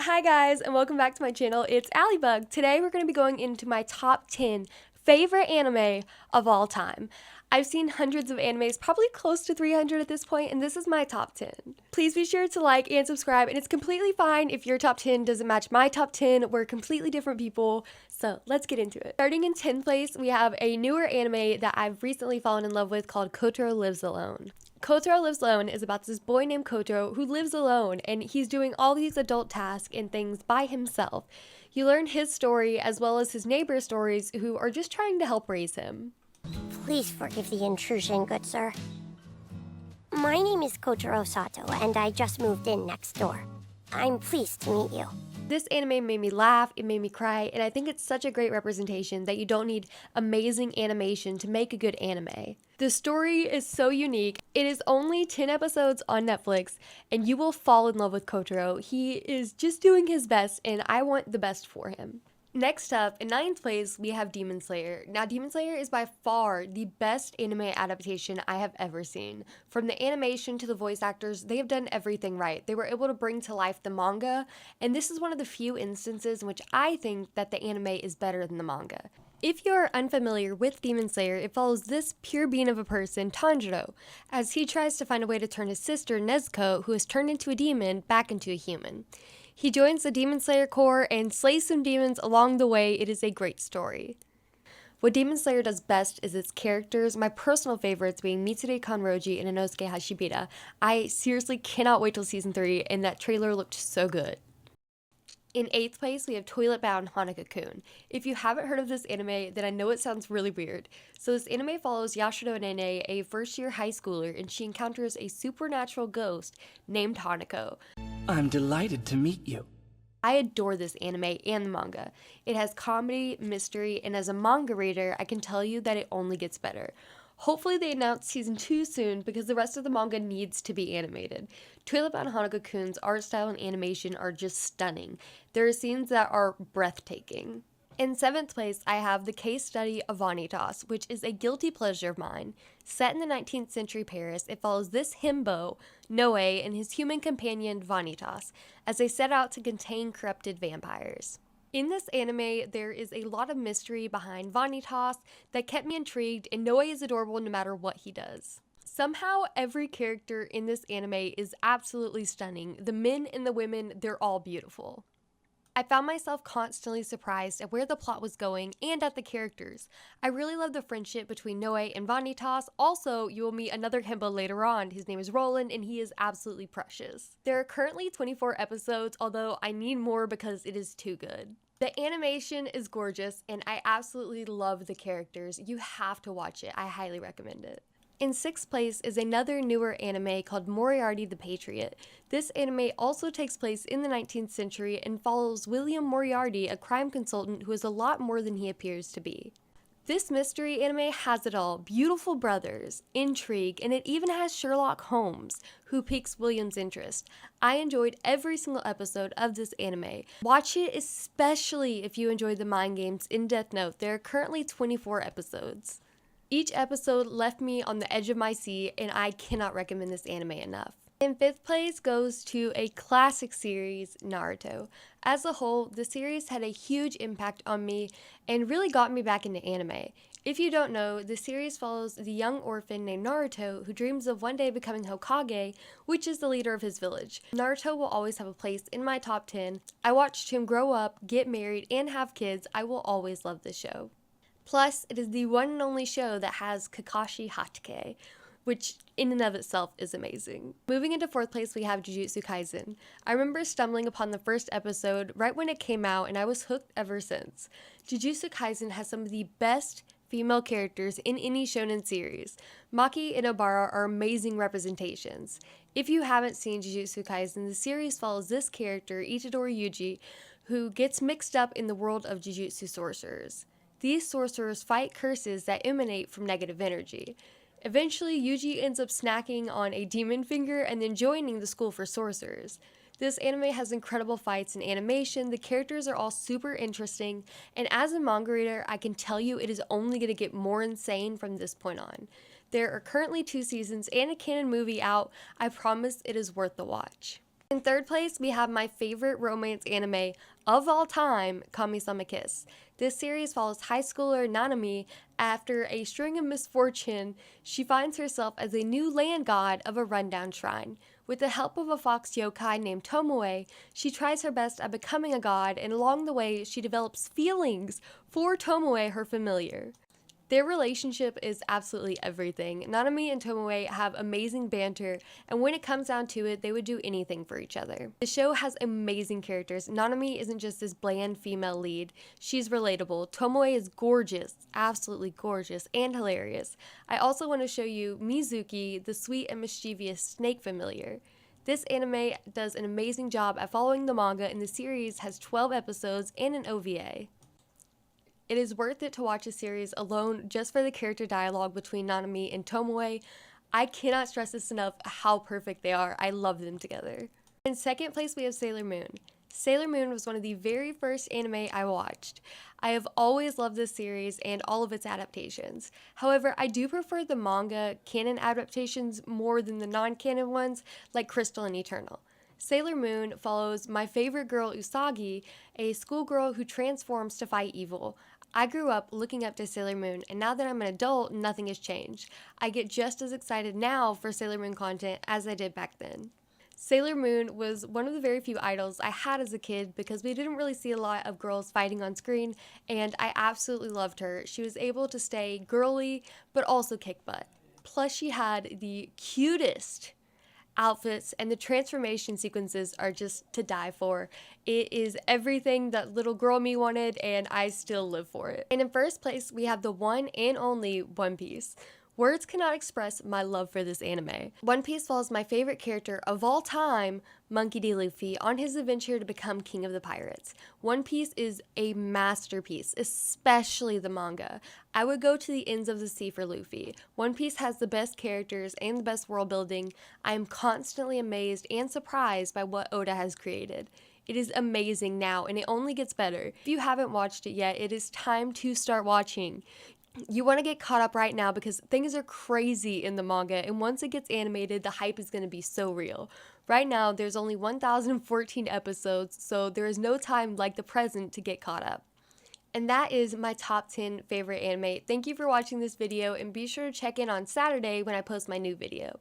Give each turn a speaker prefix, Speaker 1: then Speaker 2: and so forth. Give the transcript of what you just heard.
Speaker 1: Hi guys, and welcome back to my channel. It's ALLI BUGG. Today we're going to be going into my top 10 favorite anime of all time. I've seen hundreds of animes, probably close to 300 at this point, and this is my top 10. Please be sure to like and subscribe, and it's completely fine if your top 10 doesn't match my top 10. We're completely different people, so let's get into it. Starting in 10th place, we have a newer anime that I've recently fallen in love with called Kotoro Lives Alone. Kotoro Lives Alone is about this boy named Kotoro who lives alone, and he's doing all these adult tasks and things by himself. You learn his story as well as his neighbors' stories who are just trying to help raise him.
Speaker 2: Please forgive the intrusion, good sir. My name is Kotoro Sato, and I just moved in next door. I'm pleased to meet you.
Speaker 1: This anime made me laugh, it made me cry, and I think it's such a great representation that you don't need amazing animation to make a good anime. The story is so unique. It is only 10 episodes on Netflix, and you will fall in love with Kotoro. He is just doing his best, and I want the best for him. Next up, in 9th place, we have Demon Slayer. Now, Demon Slayer is by far the best anime adaptation I have ever seen. From the animation to the voice actors, they have done everything right. They were able to bring to life the manga, and this is one of the few instances in which I think that the anime is better than the manga. If you're unfamiliar with Demon Slayer, it follows this pure being of a person, Tanjiro, as he tries to find a way to turn his sister, Nezuko, who has turned into a demon, back into a human. He joins the Demon Slayer Corps and slays some demons along the way. It is a great story. What Demon Slayer does best is its characters, my personal favorites being Mitsuru Kanroji and Inosuke Hashibita. I seriously cannot wait till season 3, and that trailer looked so good. In 8th place, we have Toilet Bound Hanako-kun. If you haven't heard of this anime, then I know it sounds really weird. So this anime follows Yashiro Nene, a first-year high schooler, and she encounters a supernatural ghost named Hanako.
Speaker 3: I'm delighted to meet you.
Speaker 1: I adore this anime and the manga. It has comedy, mystery, and as a manga reader, I can tell you that it only gets better. Hopefully they announce season 2 soon because the rest of the manga needs to be animated. Toilet Bound Hanako-kun's art style and animation are just stunning. There are scenes that are breathtaking. In 7th place, I have the case study of Vanitas, which is a guilty pleasure of mine. Set in the 19th century Paris, it follows this himbo, Noe, and his human companion Vanitas, as they set out to contain corrupted vampires. In this anime, there is a lot of mystery behind Vanitas that kept me intrigued, and Noe is adorable no matter what he does. Somehow, every character in this anime is absolutely stunning. The men and the women, they're all beautiful. I found myself constantly surprised at where the plot was going and at the characters. I really love the friendship between Noe and Vanitas. Also, you will meet another himbo later on. His name is Roland, and he is absolutely precious. There are currently 24 episodes, although I need more because it is too good. The animation is gorgeous, and I absolutely love the characters. You have to watch it. I highly recommend it. In 6th place is another newer anime called Moriarty the Patriot. This anime also takes place in the 19th century and follows William Moriarty, a crime consultant who is a lot more than he appears to be. This mystery anime has it all: beautiful brothers, intrigue, and it even has Sherlock Holmes, who piques William's interest. I enjoyed every single episode of this anime. Watch it especially if you enjoyed the mind games in Death Note. There are currently 24 episodes. Each episode left me on the edge of my seat, and I cannot recommend this anime enough. In 5th place goes to a classic series, Naruto. As a whole, the series had a huge impact on me and really got me back into anime. If you don't know, the series follows the young orphan named Naruto who dreams of one day becoming Hokage, which is the leader of his village. Naruto will always have a place in my top 10. I watched him grow up, get married, and have kids. I will always love this show. Plus, it is the one and only show that has Kakashi Hatake, which in and of itself is amazing. Moving into 4th place, we have Jujutsu Kaisen. I remember stumbling upon the first episode right when it came out, and I was hooked ever since. Jujutsu Kaisen has some of the best female characters in any shonen series. Maki and Obara are amazing representations. If you haven't seen Jujutsu Kaisen, the series follows this character, Itadori Yuji, who gets mixed up in the world of Jujutsu sorcerers. These sorcerers fight curses that emanate from negative energy. Eventually, Yuji ends up snacking on a demon finger and then joining the school for sorcerers. This anime has incredible fights and animation, the characters are all super interesting, and as a manga reader, I can tell you it is only going to get more insane from this point on. There are currently 2 seasons and a canon movie out. I promise it is worth the watch. In third place, we have my favorite romance anime of all time, Kami-sama Kiss. This series follows high schooler Nanami. After a string of misfortune, she finds herself as a new land god of a rundown shrine. With the help of a fox yokai named Tomoe, she tries her best at becoming a god, and along the way, she develops feelings for Tomoe, her familiar. Their relationship is absolutely everything. Nanami and Tomoe have amazing banter, and when it comes down to it, they would do anything for each other. The show has amazing characters. Nanami isn't just this bland female lead. She's relatable. Tomoe is gorgeous, absolutely gorgeous, and hilarious. I also want to show you Mizuki, the sweet and mischievous snake familiar. This anime does an amazing job at following the manga, and the series has 12 episodes and an OVA. It is worth it to watch a series alone just for the character dialogue between Nanami and Tomoe. I cannot stress this enough how perfect they are. I love them together. In second place, we have Sailor Moon. Sailor Moon was one of the very first anime I watched. I have always loved this series and all of its adaptations. However, I do prefer the manga canon adaptations more than the non-canon ones like Crystal and Eternal. Sailor Moon follows my favorite girl Usagi, a schoolgirl who transforms to fight evil. I grew up looking up to Sailor Moon, and now that I'm an adult, nothing has changed. I get just as excited now for Sailor Moon content as I did back then. Sailor Moon was one of the very few idols I had as a kid because we didn't really see a lot of girls fighting on screen, and I absolutely loved her. She was able to stay girly, but also kick butt. Plus, she had the cutest outfits, and the transformation sequences are just to die for. It is everything that little girl me wanted, and I still live for it. And in first place, we have the one and only One Piece. Words cannot express my love for this anime. One Piece follows my favorite character of all time, Monkey D. Luffy, on his adventure to become king of the pirates. One Piece is a masterpiece, especially the manga. I would go to the ends of the sea for Luffy. One Piece has the best characters and the best world building. I am constantly amazed and surprised by what Oda has created. It is amazing now, and it only gets better. If you haven't watched it yet, it is time to start watching. You want to get caught up right now because things are crazy in the manga, and once it gets animated, the hype is going to be so real. Right now, there's only 1,014 episodes, so there is no time like the present to get caught up. And that is my top 10 favorite anime. Thank you for watching this video, and be sure to check in on Saturday when I post my new video.